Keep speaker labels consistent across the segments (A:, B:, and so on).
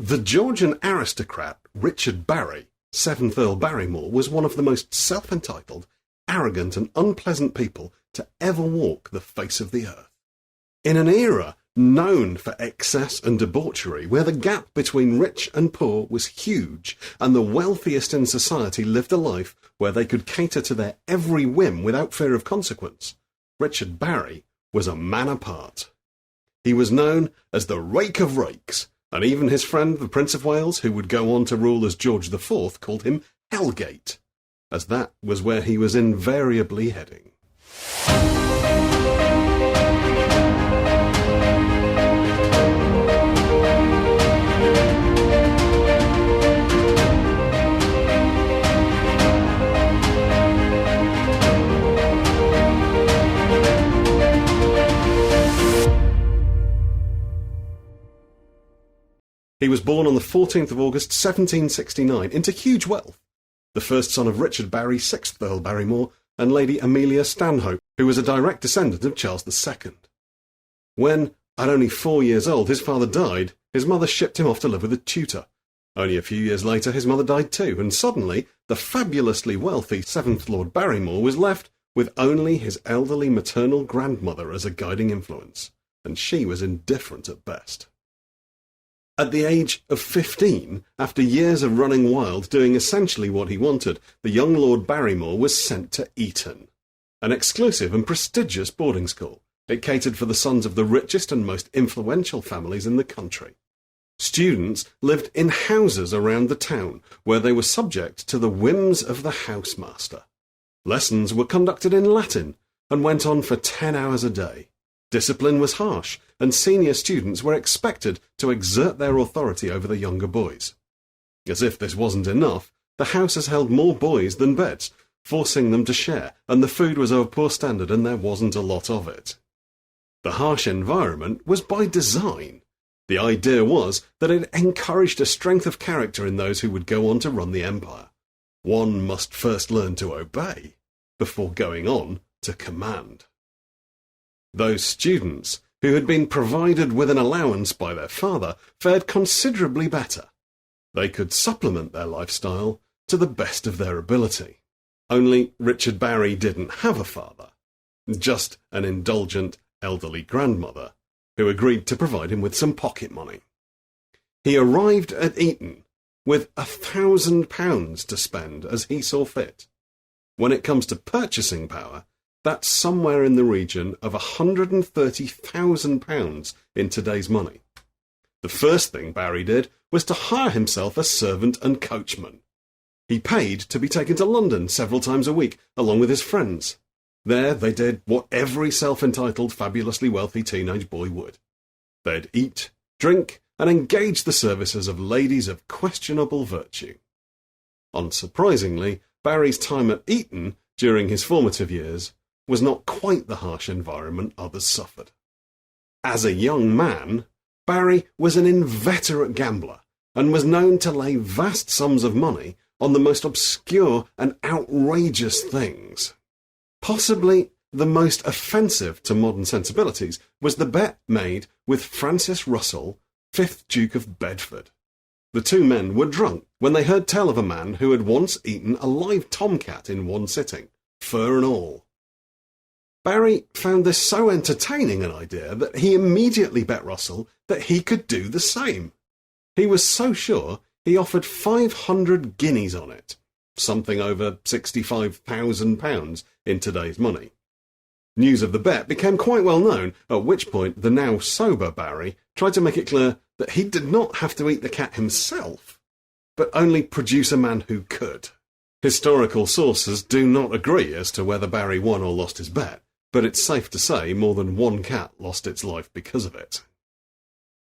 A: The Georgian aristocrat Richard Barry, 7th Earl Barrymore, was one of the most self-entitled, arrogant and unpleasant people to ever walk the face of the earth. In an era known for excess and debauchery, where the gap between rich and poor was huge, and the wealthiest in society lived a life where they could cater to their every whim without fear of consequence, Richard Barry was a man apart. He was known as the Rake of Rakes, and even his friend the Prince of Wales, who would go on to rule as George IV, called him Hellgate, as that was where he was invariably heading. He was born on the 14th of August 1769 into huge wealth, the first son of Richard Barry, 6th Earl Barrymore, and Lady Amelia Stanhope, who was a direct descendant of Charles II. When, at only 4 years old, his father died, his mother shipped him off to live with a tutor. Only a few years later his mother died too, and suddenly the fabulously wealthy 7th Lord Barrymore was left with only his elderly maternal grandmother as a guiding influence, and she was indifferent at best. At the age of 15, after years of running wild, doing essentially what he wanted, the young Lord Barrymore was sent to Eton, an exclusive and prestigious boarding school. It catered for the sons of the richest and most influential families in the country. Students lived in houses around the town, where they were subject to the whims of the housemaster. Lessons were conducted in Latin, and went on for 10 hours a day. Discipline was harsh, and senior students were expected to exert their authority over the younger boys. As if this wasn't enough, the houses held more boys than beds, forcing them to share, and the food was of poor standard and there wasn't a lot of it. The harsh environment was by design. The idea was that it encouraged a strength of character in those who would go on to run the empire. One must first learn to obey, before going on to command. Those students who had been provided with an allowance by their father fared considerably better. They could supplement their lifestyle to the best of their ability. Only Richard Barry didn't have a father, just an indulgent elderly grandmother who agreed to provide him with some pocket money. He arrived at Eton with £1,000 to spend as he saw fit. When it comes to purchasing power, that's somewhere in the region of £130,000 in today's money. The first thing Barry did was to hire himself a servant and coachman. He paid to be taken to London several times a week, along with his friends. There they did what every self-entitled, fabulously wealthy teenage boy would. They'd eat, drink, and engage the services of ladies of questionable virtue. Unsurprisingly, Barry's time at Eton during his formative years was not quite the harsh environment others suffered. As a young man, Barry was an inveterate gambler and was known to lay vast sums of money on the most obscure and outrageous things. Possibly the most offensive to modern sensibilities was the bet made with Francis Russell, 5th Duke of Bedford. The two men were drunk when they heard tell of a man who had once eaten a live tomcat in one sitting, fur and all. Barry found this so entertaining an idea that he immediately bet Russell that he could do the same. He was so sure he offered 500 guineas on it, something over £65,000 in today's money. News of the bet became quite well known, at which point the now sober Barry tried to make it clear that he did not have to eat the cat himself, but only produce a man who could. Historical sources do not agree as to whether Barry won or lost his bet, but it's safe to say more than one cat lost its life because of it.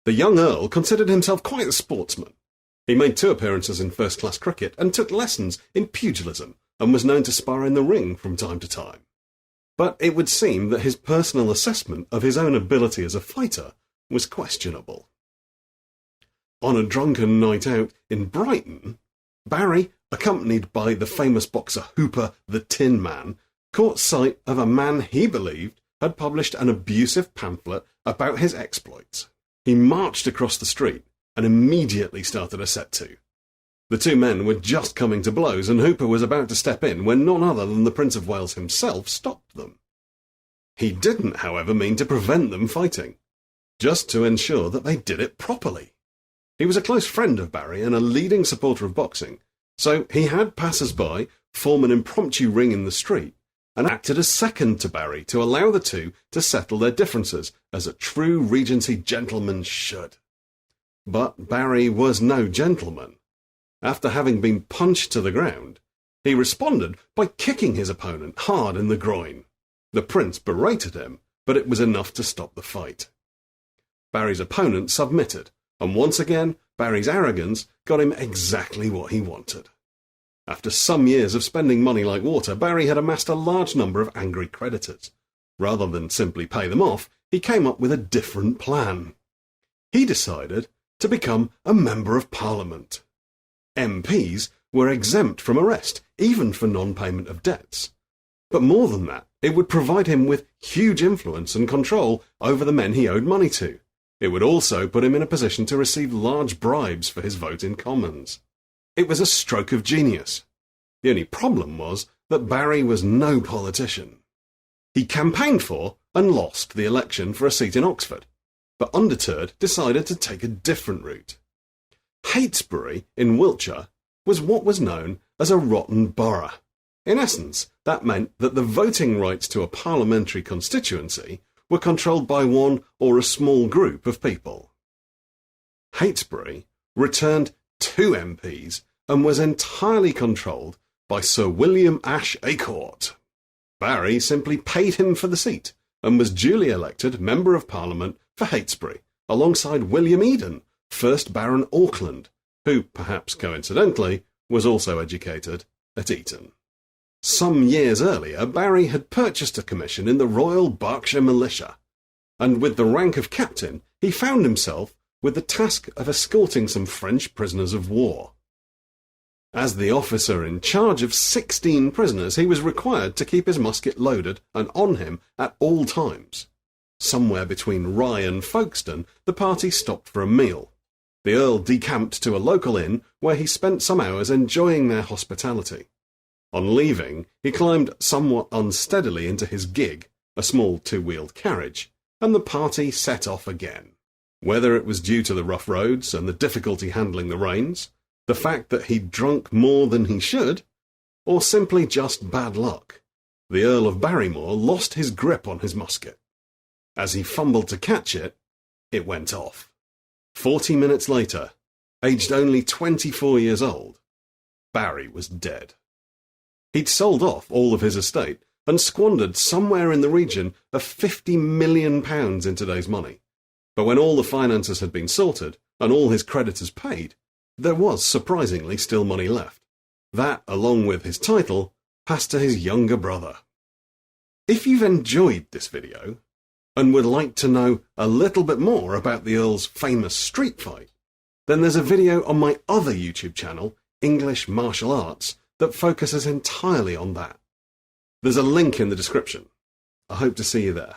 A: The young Earl considered himself quite a sportsman. He made 2 appearances in first-class cricket and took lessons in pugilism and was known to spar in the ring from time to time. But it would seem that his personal assessment of his own ability as a fighter was questionable. On a drunken night out in Brighton, Barry, accompanied by the famous boxer Hooper the Tin Man, caught sight of a man he believed had published an abusive pamphlet about his exploits. He marched across the street, and immediately started a set to. The two men were just coming to blows, and Hooper was about to step in when none other than the Prince of Wales himself stopped them. He didn't, however, mean to prevent them fighting, just to ensure that they did it properly. He was a close friend of Barry and a leading supporter of boxing, so he had passers-by form an impromptu ring in the street and acted as second to Barry to allow the two to settle their differences, as a true Regency gentleman should. But Barry was no gentleman. After having been punched to the ground, he responded by kicking his opponent hard in the groin. The prince berated him, but it was enough to stop the fight. Barry's opponent submitted, and once again, Barry's arrogance got him exactly what he wanted. After some years of spending money like water, Barry had amassed a large number of angry creditors. Rather than simply pay them off, he came up with a different plan. He decided to become a Member of Parliament. MPs were exempt from arrest, even for non-payment of debts. But more than that, it would provide him with huge influence and control over the men he owed money to. It would also put him in a position to receive large bribes for his vote in Commons. It was a stroke of genius. The only problem was that Barry was no politician. He campaigned for and lost the election for a seat in Oxford, but undeterred decided to take a different route. Heytesbury in Wiltshire was what was known as a rotten borough. In essence, that meant that the voting rights to a parliamentary constituency were controlled by one or a small group of people. Heytesbury returned 2 MPs and was entirely controlled by Sir William Ashe Acorte. Barry simply paid him for the seat and was duly elected Member of Parliament for Heytesbury, alongside William Eden, 1st Baron Auckland, who, perhaps coincidentally, was also educated at Eton. Some years earlier, Barry had purchased a commission in the Royal Berkshire Militia, and with the rank of captain, he found himself with the task of escorting some French prisoners of war. As the officer in charge of 16 prisoners, he was required to keep his musket loaded and on him at all times. Somewhere between Rye and Folkestone, the party stopped for a meal. The Earl decamped to a local inn where he spent some hours enjoying their hospitality. On leaving, he climbed somewhat unsteadily into his gig, a small 2-wheeled carriage, and the party set off again. Whether it was due to the rough roads and the difficulty handling the reins, the fact that he'd drunk more than he should, or simply just bad luck, the Earl of Barrymore lost his grip on his musket. As he fumbled to catch it, it went off. 40 minutes later, aged only 24 years old, Barry was dead. He'd sold off all of his estate and squandered somewhere in the region of £50 million in today's money. But when all the finances had been sorted and all his creditors paid, there was surprisingly still money left. That, along with his title, passed to his younger brother. If you've enjoyed this video and would like to know a little bit more about the Earl's famous street fight, then there's a video on my other YouTube channel, English Martial Arts, that focuses entirely on that. There's a link in the description. I hope to see you there.